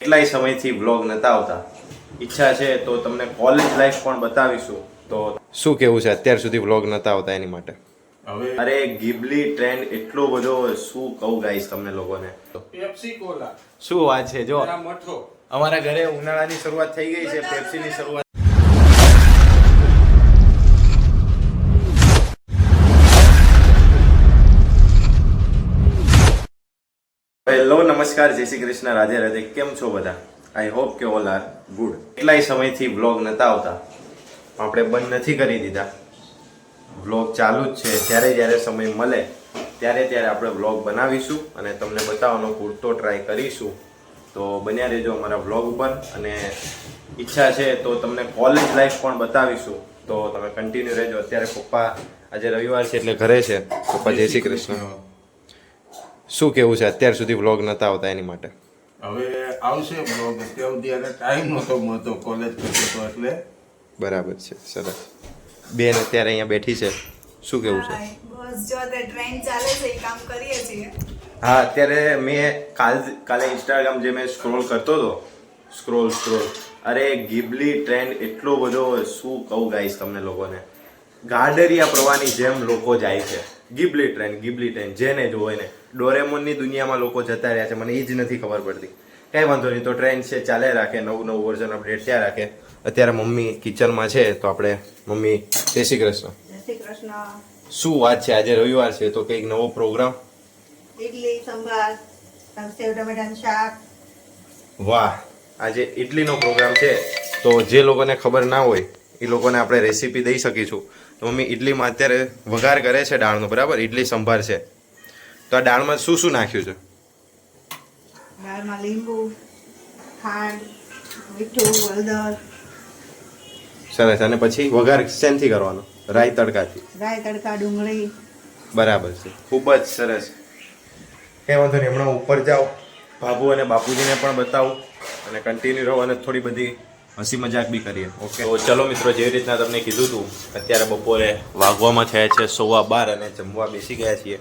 કેટલાય સમયથી વ્લોગ નતા આવતા. ઈચ્છા છે તો તમને કોલેજ લાઈફ પણ બતાવીશું. તો શું કેવું છે અત્યાર સુધી વ્લોગ નતા આવતા એની માટે? હવે અરે ગિબલી ટ્રેન્ડ એટલો બધો, શું કહું ગાઈસ તમને લોકોને. પેપ્સી કોલા શું વાત છે, જો મઠો અમારા ઘરે ઉનાળાની શરૂઆત થઈ ગઈ છે, પેપ્સીની શરૂઆત. હેલો, નમસ્કાર, જય શ્રી કૃષ્ણ, રાધે રાધે. કેમ છો બધા? આઈ હોપ કે ઓલ આર ગુડ. કેટલાય સમયથી વ્લોગ નતા આવતા, આપણે બંધ નથી કરી દીધા. વ્લોગ ચાલુ જ છે. જ્યારે સમય મળે ત્યારે આપણે વ્લોગ બનાવીશું અને તમને બતાવવાનો પૂરતો ટ્રાય કરીશું. તો બન્યા રહેજો અમારા વ્લોગ ઉપર. અને ઈચ્છા છે તો તમને કોલેજ લાઈફ પણ બતાવીશું. તો તમે કન્ટિન્યુ રહેજો. અત્યારે પપ્પા, આજે રવિવાર છે એટલે ઘરે છે. પપ્પા જય શ્રી કૃષ્ણ. શું કેવું છે અત્યાર સુધી વ્લોગ નતા આવતા એની માટે? હવે આવશે બ્લોગ. અત્યાર સુધી એને ટાઈમ નહોતો મળતો, કોલેજ કરતો હતો એટલે. બરાબર છે, સરસ. બેન અત્યારે અહીંયા બેઠી છે, શું કેવું છે? બસ જો તે ટ્રેન્ડ ચાલે છે, એ કામ કરીએ છીએ. હા, અત્યારે મેં કાલે ઇન્સ્ટાગ્રામ જે મેં સ્ક્રોલ કરતો હતો, સ્ક્રોલ અરે ગિબલી ટ્રેન્ડ એટલો બધો, શું કહું ગાઈસ તમને લોકોને. ગાડરિયા પ્રવાહની જેમ લોકો જાય છે. ગિબલી ટ્રેન્ડ જેને જોવે ને. ડોરેમોનની દુનિયામાં લોકો જતા રહ્યા છે, મને એ જ નથી ખબર પડતી. કઈ વાંધો નહીં, તો ટ્રેન્ડ છે, ચાલે રાખે, નવું વર્ઝન અપડેટ થયા રાખે. અત્યારે મમ્મી કિચનમાં છે, તો આપણે મમ્મી જય શ્રી કૃષ્ણ. જય શ્રી કૃષ્ણ. શું વાત છે, આજે રવિવાર છે તો કંઈક નવો પ્રોગ્રામ? ઇડલી, સંભાર, સેવ ટમેટાનું શાક. વાહ, આજે ઇડલીનો પ્રોગ્રામ છે. તો જે લોકોને ખબર ના હોય એ લોકોને આપણે રેસીપી દઈ શકીશું. તો મમ્મી ઇડલીમાં અત્યારે વઘાર કરે છે દાળનો, બરાબર? ઇડલી સંભાર છે, તો આ દાળમાં શું શું નાખ્યું છે? દાળમાં લીંબુ, ખાંડ, મીઠું, હળદર. સરસ. અને પછી વઘાર શેનથી કરવાનો? રાઈ તડકાથી? રાઈ, તડકા, ડુંગળી. બરાબર છે, ખૂબ જ સરસ. કંઈ વાંધો નહીં, હમણાં ઉપર જાઓ, બાબુ અને બાપુજીને પણ બતાવું અને કન્ટિન્યુ રહો અને થોડી બધી હસી મજાક બી કરીએ. ઓકે, તો ચલો મિત્રો, જેવી રીતના તમને કીધું હતું, અત્યારે બપોરે વાગવામાં થયા છે 12:15 અને જમવા બેસી ગયા છીએ.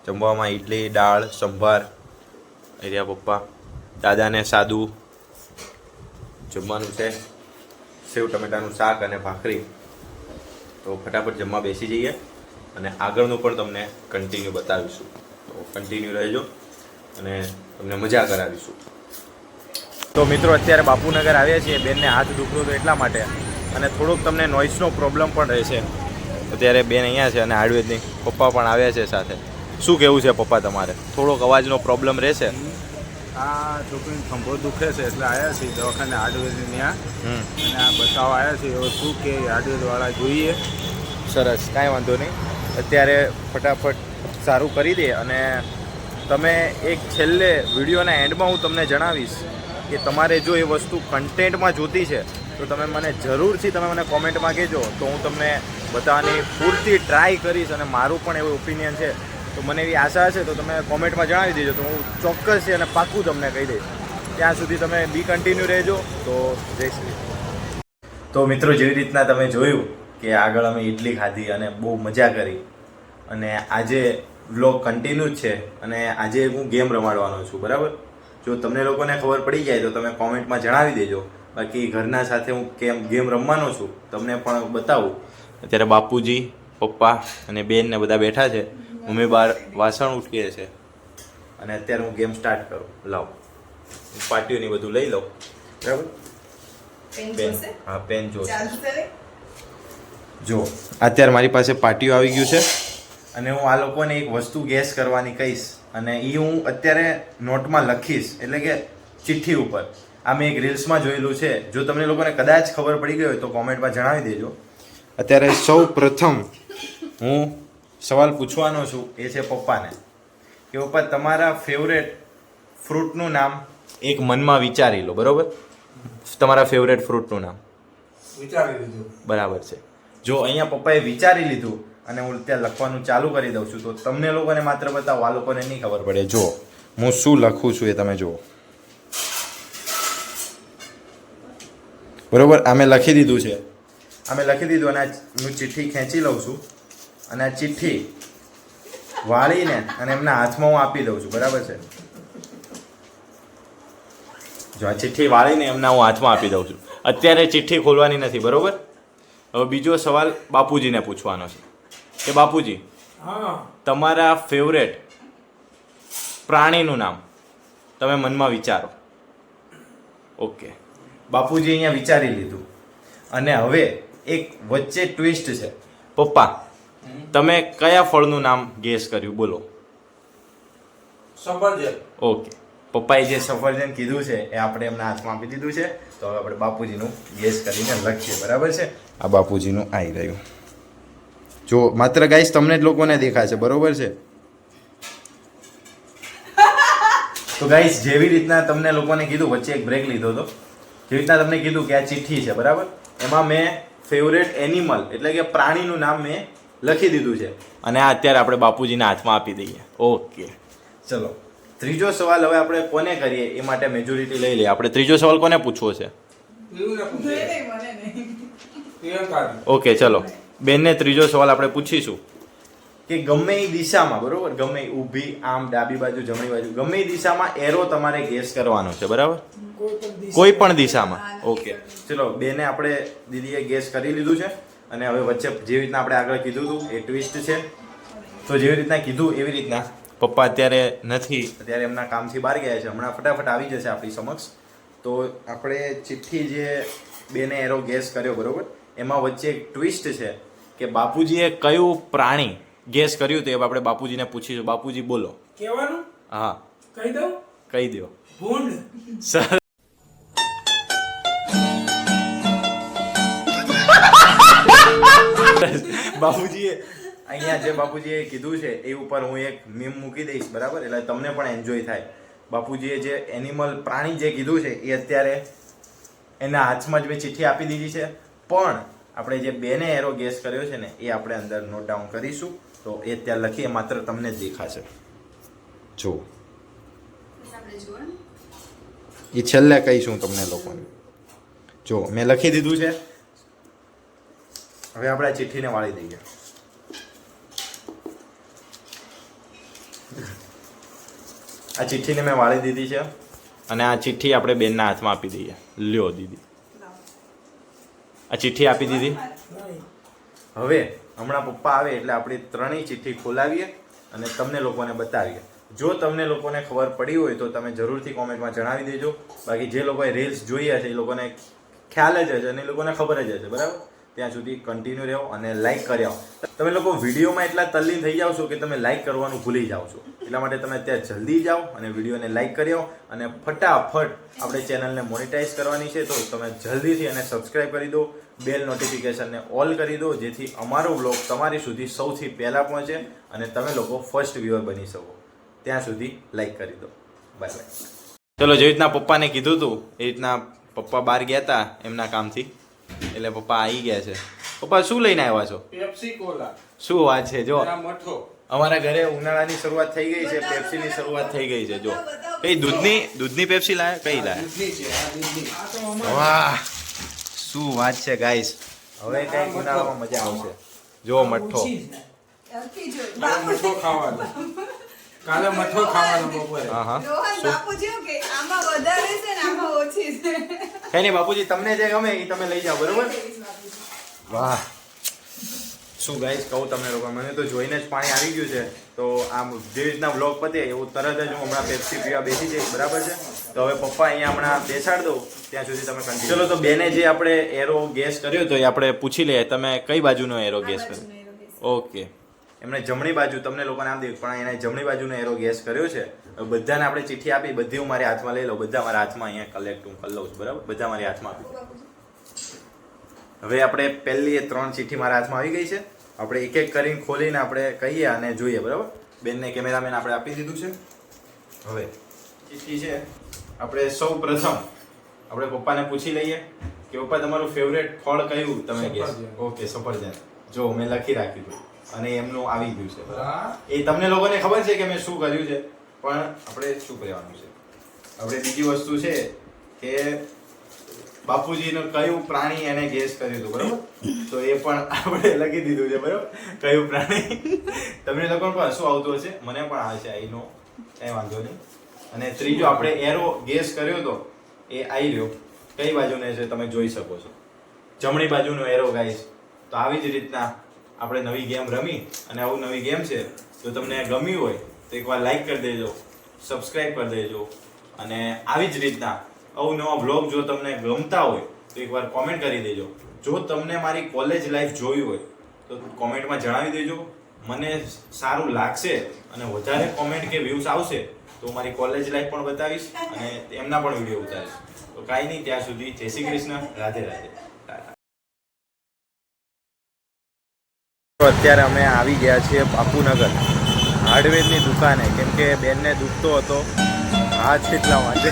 જમવામાં ઇડલી, દાળ, સંભાર, એરિયા પપ્પા, દાદાને સાદું જમવાનું છે, સેવ ટમેટાનું શાક અને ભાખરી. તો ફટાફટ જમવા બેસી જઈએ અને આગળનું પણ તમને કન્ટિન્યુ બતાવીશું. તો કન્ટિન્યુ રહેજો અને તમને મજા કરાવીશું. તો મિત્રો, અત્યારે બાપુનગર આવ્યા છીએ. બેનને હાથ દુખતો હતો એટલા માટે, અને થોડોક તમને નોઇસનો પ્રોબ્લેમ પણ રહેશે. અત્યારે બેન અહીંયા છે અને આયુર્વેદની પપ્પા પણ આવ્યા છે સાથે. શું કેવું છે પપ્પા તમારે? થોડોક અવાજનો પ્રોબ્લેમ રહેશે. આ છોકરીને ખંભો દુખે છે એટલે આવ્યા છીએ દવાખાને આયુર્વેદની ત્યાં. અને આ બતાવવા આવ્યા છીએ. હવે શું કે આયુર્વેદવાળા જોઈએ. સરસ, કાંઈ વાંધો નહીં. અત્યારે ફટાફટ સારું કરી દે. અને તમે એક છેલ્લે વિડીયોના એન્ડમાં હું તમને જણાવીશ કે તમારે જો એ વસ્તુ કન્ટેન્ટમાં જોતી છે તો તમે મને જરૂરથી મને કોમેન્ટમાં કહેજો. તો હું તમને બતાવવાની પૂરતી ટ્રાય કરીશ. અને મારું પણ એવું ઓપિનિયન છે, તો મને એવી આશા છે, તો તમે કોમેન્ટમાં જણાવી દેજો. તો હું ચોક્કસ છે અને પાક્કું તમને કહી દઈશ. ત્યાં સુધી તમે બી કન્ટિન્યુ રહેજો. તો જય શ્રી. તો મિત્રો, જેવી રીતના તમે જોયું કે આગળ અમે ઇડલી ખાધી અને બહુ મજા કરી. અને આજે વ્લોગ કન્ટિન્યુ જ છે. અને આજે હું ગેમ રમાડવાનો છું, બરાબર? જો તમને લોકોને ખબર પડી જાય તો તમે કોમેન્ટમાં જણાવી દેજો. બાકી ઘરના સાથે હું ગેમ રમવાનો છું, તમને પણ બતાવું. અત્યારે બાપુજી, પપ્પા અને બેન ને બધા બેઠા છે. મમ્મી બહાર વાસણ ઉઠીએ છે. અને અત્યારે હું ગેમ સ્ટાર્ટ કરું. લાવ, પાટીઓની બધું લઈ લઉં, બરાબર? પેન, હા, પેન જોશે. જો અત્યારે મારી પાસે પાટીઓ આવી ગયું છે. અને હું આ લોકોને એક વસ્તુ ગેસ કરવાની કહીશ. અને એ હું અત્યારે નોટમાં લખીશ, એટલે કે ચિઠ્ઠી ઉપર. આ મેં એક રીલ્સમાં જોયેલું છે. જો તમને લોકોને કદાચ ખબર પડી ગઈ હોય તો કોમેન્ટમાં જણાવી દેજો. અત્યારે સૌ પ્રથમ હું સવાલ પૂછવાનો છું, એ છે પપ્પાને, કે પપ્પા, તમારા ફેવરેટ ફ્રૂટનું નામ એક મનમાં વિચારી લો, બરાબર? તમારા ફેવરેટ ફ્રૂટનું નામ વિચારી લીધું. બરાબર છે. જો અહીંયા પપ્પાએ વિચારી લીધું અને હું ત્યાં લખવાનું ચાલુ કરી દઉં છું, તો તમને લોકોને માત્ર બતાવો, આ લોકોને નહીં ખબર પડે. જો હું શું લખું છું એ તમે જુઓ, બરોબર? આ મેં લખી દીધું છે. અને હું ચિઠ્ઠી ખેંચી લઉં છું અને આ ચિઠ્ઠી વાળીને અને એમના હાથમાં હું આપી દઉં છું, બરાબર છે? જો આ ચિઠ્ઠી વાળીને એમના હું હાથમાં આપી દઉં છું. અત્યારે ચિઠ્ઠી ખોલવાની નથી, બરોબર? હવે બીજો સવાલ બાપુજીને પૂછવાનો છે કે બાપુજી, તમારા ફેવરેટ પ્રાણીનું નામ તમે મનમાં વિચારો. ઓકે, બાપુજી અહીંયા વિચારી લીધું. અને હવે એક વચ્ચે ટ્વિસ્ટ છે. પપ્પા, તમે કયા ફળનું નામ ગેસ કર્યું, બોલો? સફરજન. ઓકે, પપ્પાએ જે સફરજન કીધું છે એ આપણે એમના હાથમાં આપી દીધું છે. તો હવે આપણે બાપુજીનું ગેસ કરીને લખીએ, બરાબર છે? આ બાપુજીનું આવી રહ્યું. જો માત્ર ગાઈસ તમને જ લોકોને દેખાશે, બરોબર છે? તો ગાઈસ જેવી રીતના તમને લોકોને કીધું, વચ્ચે એક બ્રેક લીધો હતો, જેવી રીતના તમને કીધું કે આ ચિઠ્ઠી છે, બરાબર? એમાં મેં ફેવરેટ એનિમલ એટલે કે પ્રાણીનું નામ મેં લખી દીધું છે. અને આ અત્યારે આપણે બાપુજીના હાથમાં આપી દઈએ. ઓકે, ચલો ત્રીજો સવાલ હવે આપણે કોને કરીએ એ માટે મેજોરિટી લઈ લઈએ. આપણે ત્રીજો સવાલ કોને પૂછવો છે? ઓકે, ચલો બેનને ત્રીજો સવાલ આપણે પૂછીશું કે ગમે એ દિશામાં, બરોબર, ગમે એ ઊભી, આમ, ડાબી બાજુ, જમણી બાજુ, ગમે એ દિશામાં એરો તમારે ગેસ કરવાનો છે, બરાબર? કોઈ પણ દિશામાં. ઓકે, ચલો બેને આપણે દીદીએ ગેસ કરી લીધું છે. અને હવે વચ્ચે જેવી રીતના આપણે આગળ કીધું હતું એ ટ્વિસ્ટ છે. તો જેવી રીતના કીધું એવી રીતના પપ્પા અત્યારે નથી, અત્યારે એમના કામથી બહાર ગયા છે. હમણાં ફટાફટ આવી જશે આપણી સમક્ષ. તો આપણે ચિઠ્ઠી જે બેને એરો ગેસ કર્યો, બરોબર, એમાં વચ્ચે એક ટ્વિસ્ટ છે કે બાપુજીએ કયું પ્રાણી ગેસ કર્યું તો એ આપણે બાપુજીને પૂછીશું. બાપુજી બોલો. કહેવાનું? હા, કહી દઉં? કહી દો. ભૂંડ. સર બાપુજીએ અહીંયા જે બાપુજીએ કીધું છે એ ઉપર હું એક મીમ મૂકી દઈશ, બરાબર? એટલે તમને પણ એન્જોય થાય. બાપુજીએ જે એનિમલ પ્રાણી જે કીધું છે એ અત્યારે એના હાથમાં જ મેં ચિઠ્ઠી આપી દીધી છે. પણ આપણે જે બેને એરો ગેસ કર્યો છે ને એ આપણે અંદર નોટ ડાઉન કરીશું. તો એ ત્યાં લખીએ, માત્ર તમને જ દેખાશે. જો એ છેલ્લે કહીશું તમને લોકોને. જો મેં લખી દીધું છે. હવે આપણે આ ચિઠ્ઠીને વાળી દઈએ. આ ચિઠ્ઠીને મેં વાળી દીધી છે. અને આ ચિઠ્ઠી આપણે બેનના હાથમાં આપી દઈએ. લ્યો દીદી, આ ચિઠ્ઠી આપી દીધી. હવે હમણાં પપ્પા આવે એટલે આપણે ત્રણેય ચિઠ્ઠી ખોલાવીએ અને તમને લોકોને બતાવીએ. જો તમને લોકોને ખબર પડી હોય તો તમે જરૂરથી કોમેન્ટમાં જણાવી દેજો. બાકી જે લોકોએ રીલ્સ જોઈ હશે એ લોકોને ખ્યાલ જ હશે અને એ લોકોને ખબર જ હશે, બરાબર? ત્યાં સુધી કન્ટિન્યુ રહો અને લાઈક કરી આવો. તમે લોકો વિડીયોમાં એટલા તલ્લીન થઈ જાઓ છો કે તમે લાઈક કરવાનું ભૂલી જાઓ છો. એટલા માટે તમે અત્યારે જલ્દી જાઓ અને વિડીયોને લાઈક કરી આવો. અને ફટાફટ આપણે ચેનલને મોનેટાઈઝ કરવાની છે, તો તમે જલ્દીથી એને સબસ્ક્રાઈબ કરી દો, બેલ નોટિફિકેશનને ઓલ કરી દો, જેથી અમારો વ્લોગ તમારી સુધી સૌથી પહેલાં પહોંચે અને તમે લોકો ફર્સ્ટ વ્યુઅર બની શકો. ત્યાં સુધી લાઈક કરી દો. Bye bye. ચલો, જેવી રીતના પપ્પાને કીધું હતું એ રીતના પપ્પા બહાર ગયા હતા એમના કામથી, એટલે પપ્પા આવી ગયા છે. પપ્પા શું લઈને આવ્યા છો? Pepsi Cola. શું વાત છે? જો મઠો. અમારા ઘરે ઉનાળાની શરૂઆત થઈ ગઈ છે, પેપ્સીની શરૂઆત થઈ ગઈ છે. જો કઈ દૂધની પેપ્સી લાયા? કઈ લાયા? વાહ, શું વાત છે ગાઈસ. હવે કઈ ઉનાળામાં મજા આવશે. જો મઠ્ઠો. મઠો ખાવાનો. કાલે મઠો ખાવાનો બપોરે. હા હા. બાપુજી કે આમાં વધારે છે ને આમાં ઓછી છે. કઈ નહીં બાપુજી, તમને જે ગમે એ તમે લઈ જાઓ, બરોબર? વાહ, શું ગાઈસ કહું તમને લોકો, મને તો જોઈને જ પાણી આવી ગયું છે. તો આમ જે રીતના વ્લોગ પતે એવું તરત જ હું હમણાં પેપ્સી પીવા બેસી જઈશ, બરાબર છે? તો હવે પપ્પા અહીંયા હમણાં બેસાડ દો, ત્યાં સુધી તમે કન્ટિન્યુ. ચલો, તો બેને જે આપણે એરો ગેસ કર્યો તો એ આપણે પૂછી લઈએ. તમે કઈ બાજુનો એરો ગેસ કર્યો? ઓકે, એમણે જમણી બાજુ, તમને લોકોને આમ દેખ, પણ એને જમણી બાજુનો એરો ગેસ કર્યો છે. બધાને આપણે ચિઠ્ઠી આપી, બધી હું મારી હાથમાં લઈ લઉં. બધા મારા હાથમાં અહીંયા કલેક્ટ હું કરી લઉં છું, બરાબર? બધા મારી હાથમાં આપી. હવે આપણે પહેલી 3 ચિઠ્ઠી મારા હાથમાં આવી ગઈ છે. આપણે એક એક કરીને ખોલીને આપણે કહીએ અને જોઈએ, બરાબર? બેનને કેમેરામેન આપણે આપી દીધું છે. હવે ચિઠ્ઠી છે. આપણે સૌ પ્રથમ આપણે પપ્પાને પૂછી લઈએ કે પપ્પા તમારું ફેવરેટ ફળ કયું તમે ગેસ? ઓકે, સફરજન. જો મેં લખી રાખ્યું હતું અને એમનું આવી ગયું છે, બરાબર? એ તમને લોકોને ખબર છે કે મેં શું કર્યું છે, પણ આપણે શું કરવાનું છે? આપણે બીજી વસ્તુ છે કે બાપુજીનું કયું પ્રાણી એને ગેસ કર્યું હતું, બરાબર? તો એ પણ આપણે લખી દીધું છે, બરાબર? કયું પ્રાણી. તમને લોકોને પણ શું આવતું હશે, મને પણ આવે છે, આઈનો, કઈ વાંધો નહીં. અને ત્રીજો આપણે એરો ગેસ કર્યો હતો એ આવી રહ્યો. કઈ બાજુને છે તમે જોઈ શકો છો, જમણી બાજુનો એરો ગાઈસ. તો આવી જ રીતના આપણે નવી ગેમ રમી, અને આવું નવી ગેમ છે. જો તમને ગમ્યું હોય તો એકવાર લાઈક કરી દેજો, સબસ્ક્રાઈબ કરી દેજો, અને આવી જ રીતના અવનવા બ્લોગ જો તમને ગમતા હોય તો એકવાર કોમેન્ટ કરી દેજો. જો તમને મારી કોલેજ લાઈફ જોવી હોય તો કોમેન્ટમાં જણાવી દેજો. મને સારું લાગશે અને વધારે કોમેન્ટ કે વ્યૂઝ આવશે તો મારી કોલેજ લાઈફ પણ બતાવીશ અને એમના પણ વિડીયો ઉતારીશ. તો કાંઈ નહીં, ત્યાં સુધી જય શ્રી કૃષ્ણ, રાધે રાધે, ટાટા. તો અત્યારે અમે આવી ગયા છીએ બાપુનગર હાર્ડવેરની દુકાને, કેમ કે બેનને દુખતો હતો હાથ એટલા માટે.